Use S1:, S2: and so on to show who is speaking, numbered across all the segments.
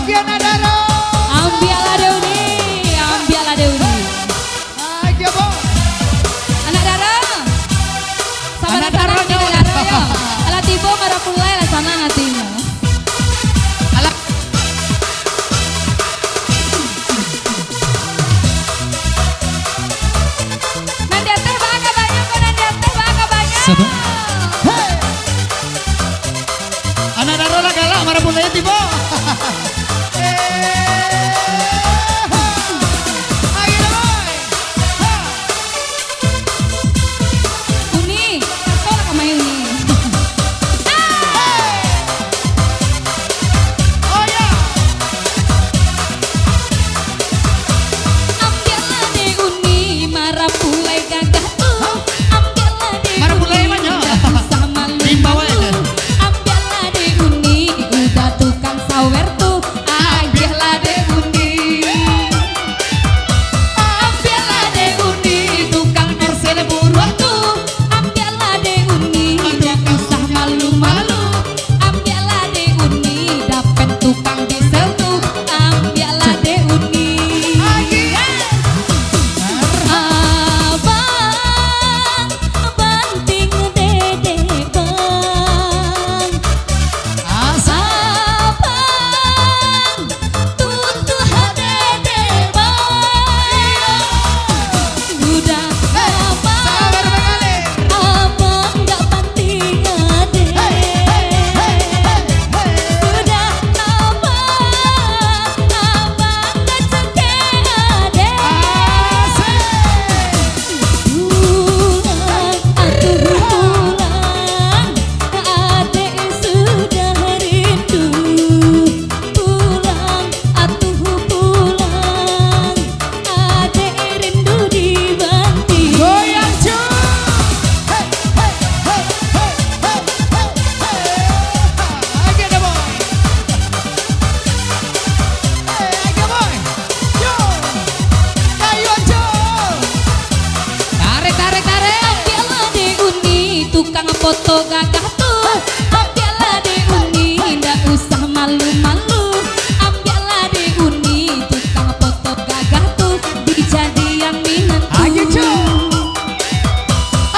S1: Ambiana Daro.
S2: Ambiala Deuni, Ambiala Deuni.
S1: Aja bo.
S2: Anak Dara. Sama
S1: Anak
S2: anak Dara
S1: Dara,
S2: kita Dara yo. Ala tibo marapulai lah sana ngatina.
S1: Alah.
S2: Nanti teh baka banyak kok nanti teh baka banyak.
S3: Sabar.
S1: Hey. Anak Daro lah galak marah mulai tiba.
S2: Uni, apa lah kamay Uni?
S1: Oh ya.
S2: Ambiala de Uni marapulai gagah tuh. Ambiala de
S1: Marapulai banyak.
S2: sama lu.
S1: Di bawah itu.
S2: Ambiala de Uni udah tukang sawer tuh. Ambiala de Uni. Ambiala de Uni tukang norsel buruan tuh. Ambiala de Uni nggak usah malu-malu. Ambiala de Uni dapet tukang diesel tuh. Ambiala de Uni. Abang banting dede bang. Abang tutuh dede bang. Udah lama
S1: Sabar sekali.
S2: abang gak banting ade. Udah lama abang gak ceke ade. Pulang atuh pulang adek rindu dibanting.
S1: Goyang cuy. Hey, hey, hey, hey, hey, hey, hey. Aja deh boy. Hey, aja boy. Yo. Kayu cuy. Tarik, tarik, tarik.
S2: Ambiala de Uni tukang foto gagah tuh. Ambiala de Uni ndak usah malu-malu. Ambiala de Uni tukang foto gagah tuh. Dijadi yang minantu.
S1: Aja cuy.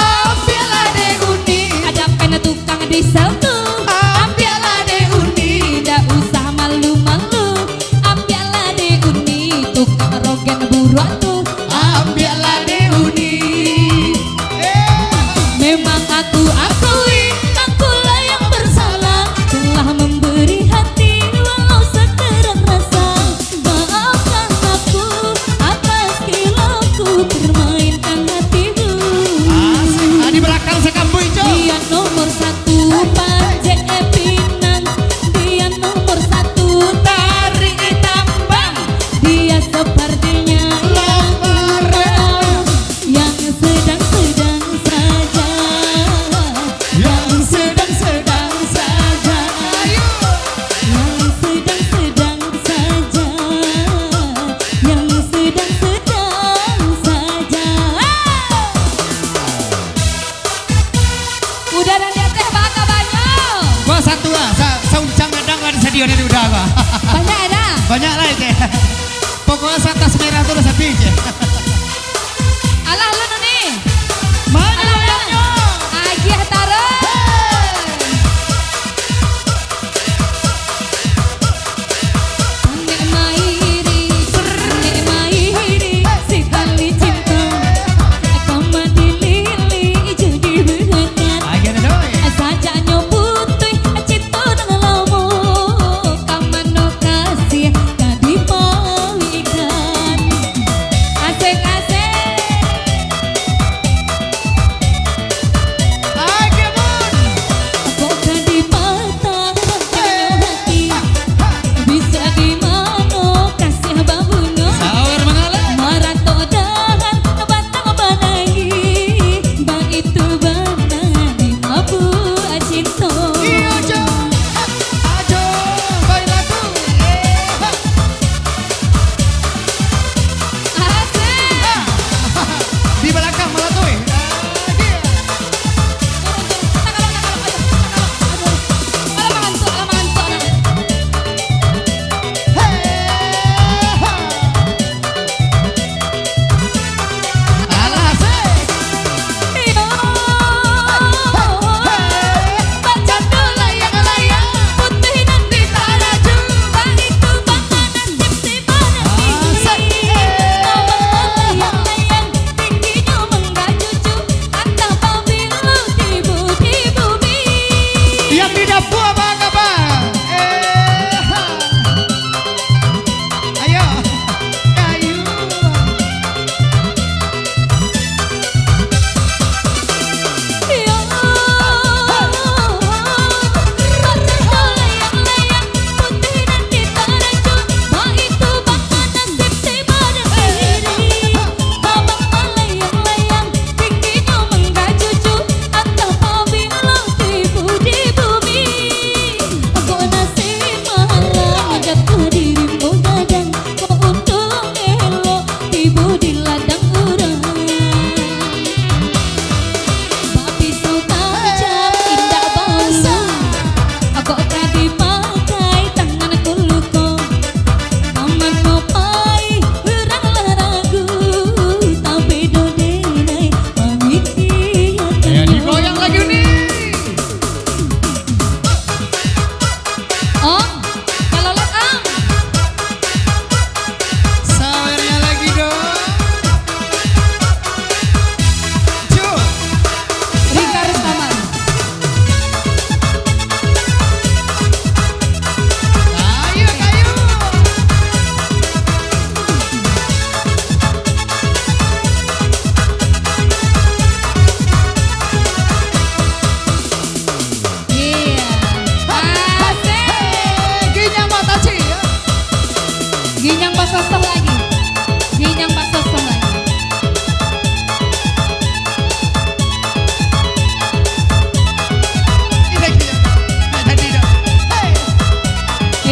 S2: Ambiala de Uni ada pena tukang diesel tuh. Ambiala de Uni ndak usah malu-malu. Ambiala de Uni tukang rogen buruan tuh.
S1: Ambiala de Uni.
S2: Memang aku akui, akulah yang bersalah telah memberi hati walau sekedar rasa. Maafkan aku atas kilauku permainkan hatimu.
S1: Asik. Di belakang sekambui cuy.
S2: Dia nomor satu Panje Pinang, dia nomor satu Tari Tambang. Dia sepertinya yang murah, yang sedang-sedang saja, yang sedang-sedang saja, yang sedang-sedang saja, yang sedang-sedang saja. Udah dan dia teh baka banyak.
S1: Gua satu lah. Sauncang ngadang lah di stadion ini udah gua.
S2: Banyak ada.
S1: Banyak lah itu. Pokoknya atas merah tuh udah sapi aja.
S2: Alah lu nih.
S1: Mana
S2: Alah
S1: banyak?
S2: Agih taruh. Nek mairi sekali cinta. Kama dilili jadi behengan.
S1: Aja deh doi.
S2: Saja nyobutui cinta dengan lamu. Kama no kasih kadi palikan. Asik-asik.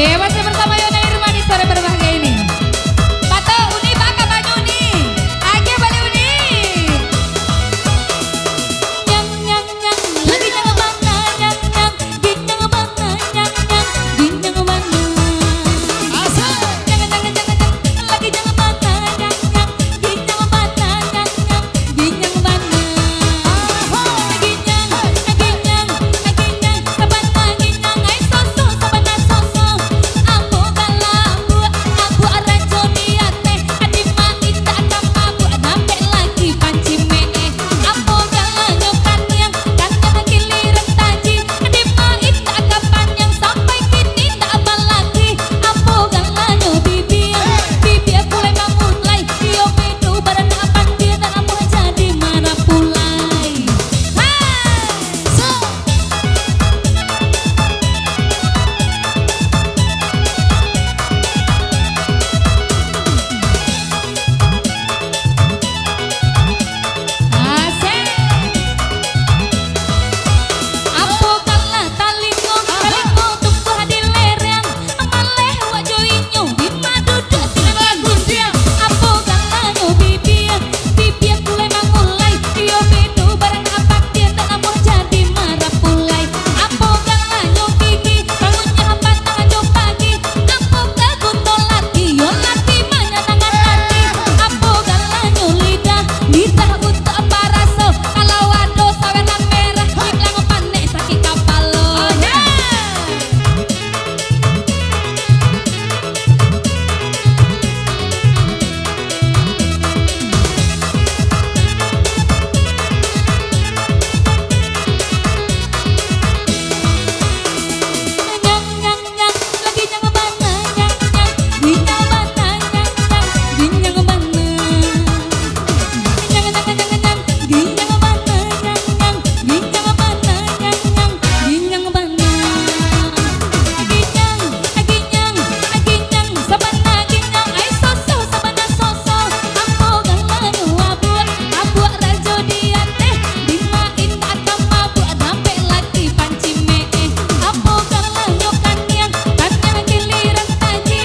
S2: Iya, masih bersama Yona Irma di sore berbahagia ini. Pato Uni Baka Banyuni. Age Bali Uni. Nyang nyang nyang lagi nyang mana nyang nyang ginyang mana nyang nyang ginyang mana.
S1: Asik.
S2: Jangan jangan jangan jangan lagi nyang mana nyang nyang ginyang mana nyang nyang ginyang mana. Ginyang ginyang ginyang sabana ginyang ai soso sabana soso. Ambo galambu aku aranjo niate adima ita kamabu nampe lagi panci mee. Ambo galanyo kanyang kanyang giliran taji adima ita kapanyang sampai kini tak apa lagi. Ambo galanyo bibir bibir mulai mamulai yo medu barang apan dia dan ambo jadi marah pulai.
S1: So.
S2: Asik. Apo kalah talingo talingo tumbuh di lereng amaleh wajo inyo di madu dasi bagundiang. Apo kalah nyo bibir bibir mulai mangulai yo bedu barang apa dia tak amo jadi marah pulai. Apo kalah nyo gigi bangunnya hambat tangan jo pagi. Apo kagunto lagi yo lagi mana nangan hati. Apo kalah nyo lidah lidah untuk apa raso kalau ado sawenan merah hilang panek sakit kapal lo. Nyang nyang nyang lagi nyang mana nyang nyang ginyang mana nyang nyang ginyang mana. Nyang nyang nyang nyang ginyang mana nyang nyang ginyang mana nyang nyang ginyang mana. Ginyang ginyang ginyang sabana ginyang ai soso sabana soso. Ambo galanyo abu rajo diate dima inda kamabu nampe lagi panci mee. Ambo galanyo kanyang giliran taji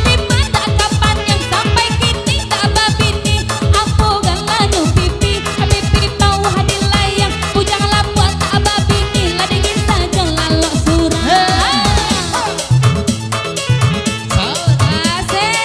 S2: dima tak kapanyang sampai kini tak babini. Ambo galanyo pipi pipi mau hadil layang bujang labu tak babini ladingin saja lalok surah. Asik.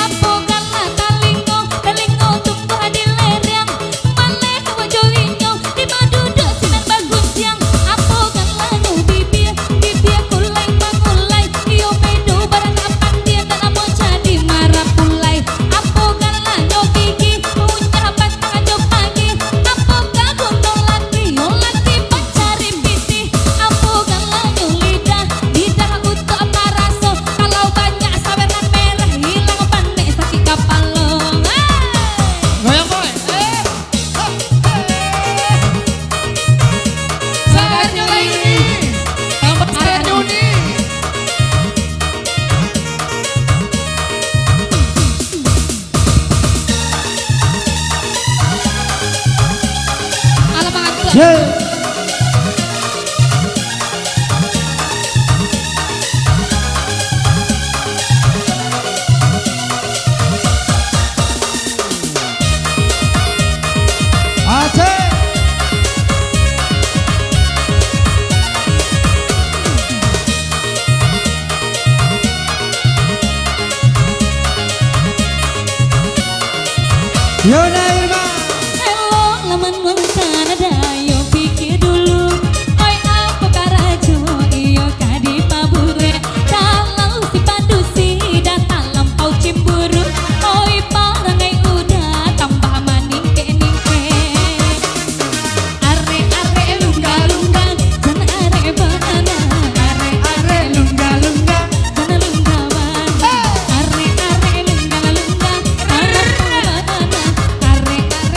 S2: Apo kalah talingo talingo tumbuh di lereng maleh wajo inyo di madu dosinan bagus yang. Apo kalah nyo bibir bibir kulai mangulai yo bedu barang apan dia tak amo jadi marah pulai. Apo kalah nyo gigi punya hambat tangan jo pagi. Apo kagunto lagi yo lagi pancari piti. Apo kalah nyo lidah lidah untuk apa raso kalau banyak saweran merah hilang panek sakit kapal lo.
S1: Goyang boy.
S2: Sagarnya lagi.
S1: Tambah saya Uni.
S2: Alamak aku.
S1: Asik. Yona Irma.
S2: Hello, laman mungkin ada yo pikir dulu. Oi apa karajo iyo kadi pabure. Kalau si padusi datang lampau cimburu. Oi parangai udah tambah maning ke. Are are lungga lungga jan are banana. Are lungga lungga jan lungga banana. Are lungga lungga are banana. Are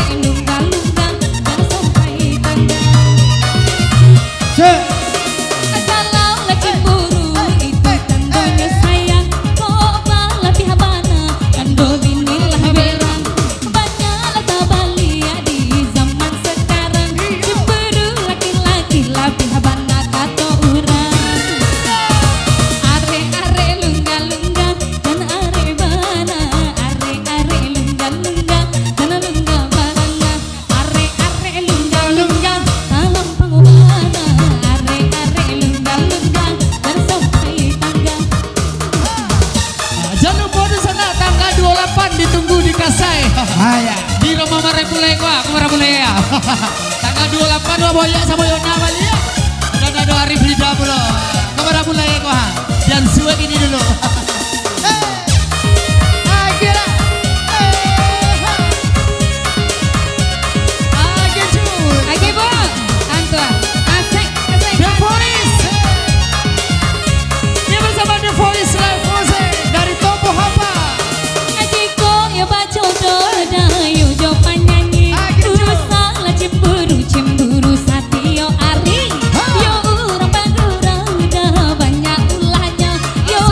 S1: kok, kemana mulai ya? Tanggal 28 lo boyak sama Yona balik ya. Dan ada Arif Lidah pula. Kemana mulai kok? Dan suwe ini dulu.
S2: Oke, Bu. Antua. Asik, asik.
S1: The Police. Dia bersama The Police Live Music dari Tombo Hapa.
S2: Adiko ya baca dayu jo panyanyi. Salah cemburu satio ari. Yo urang bagurang dah banyak ulahnya. Yo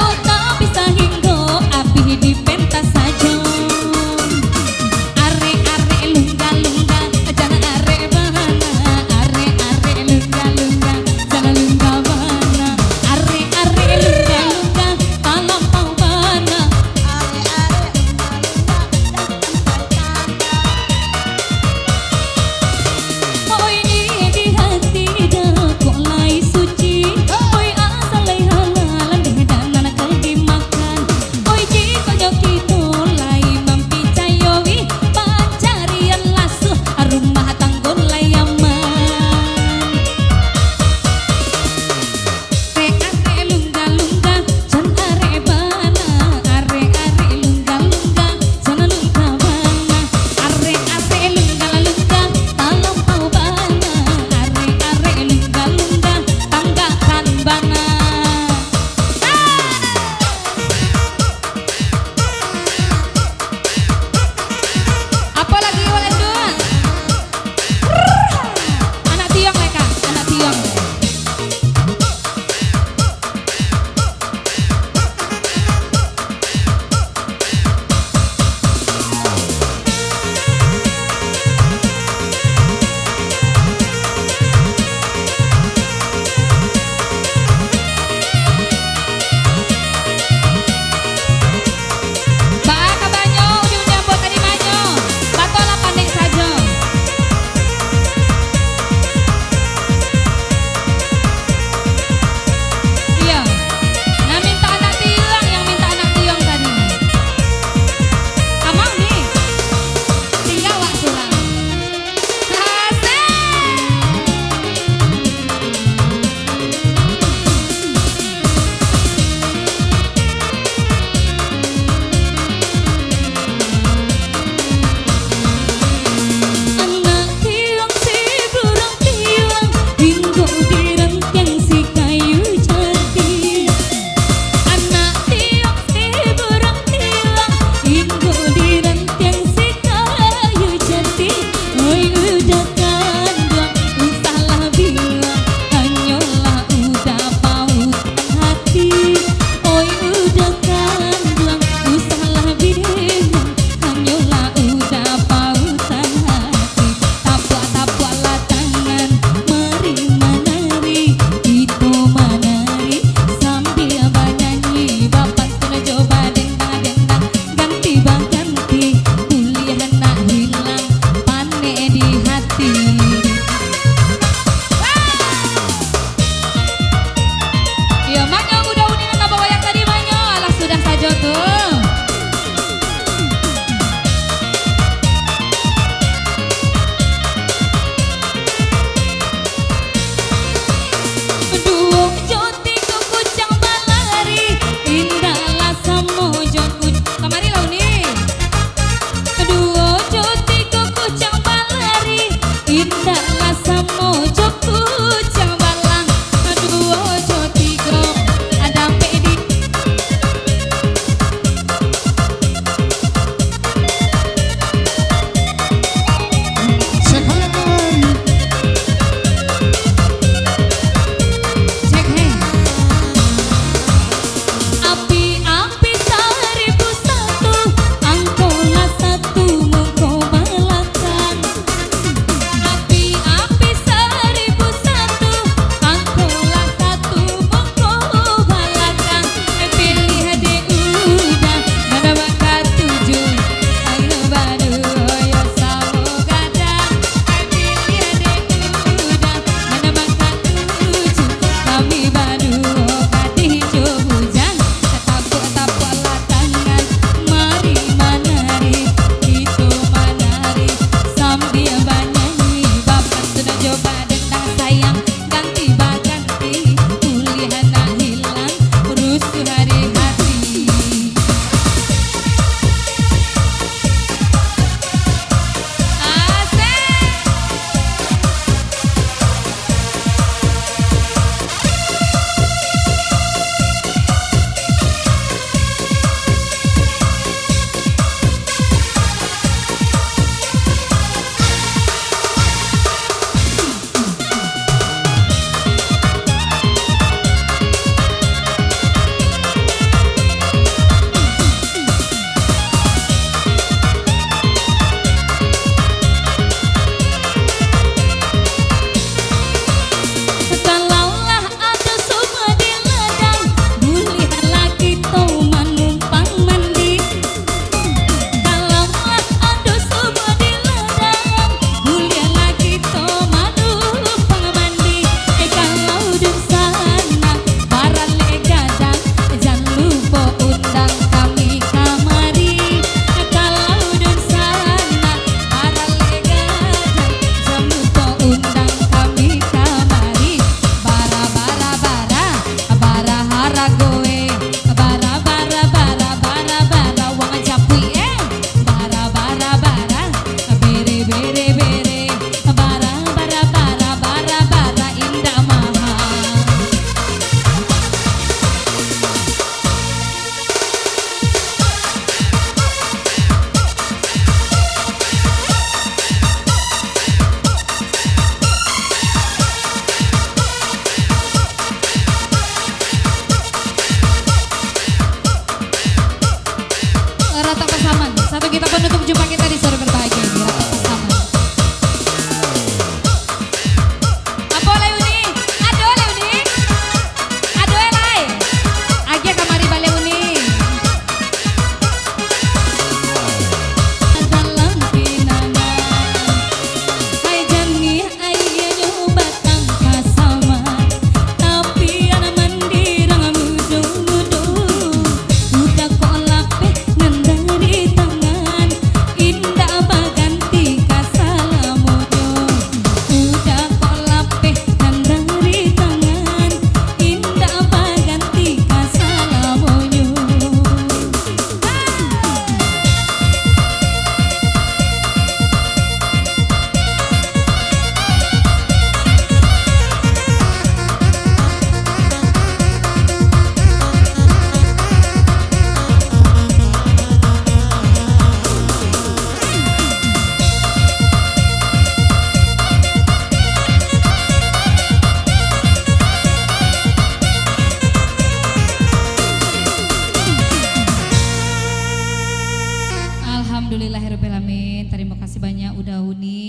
S2: Alhamdulillahirobbilalamin. Terima kasih banyak udah Uni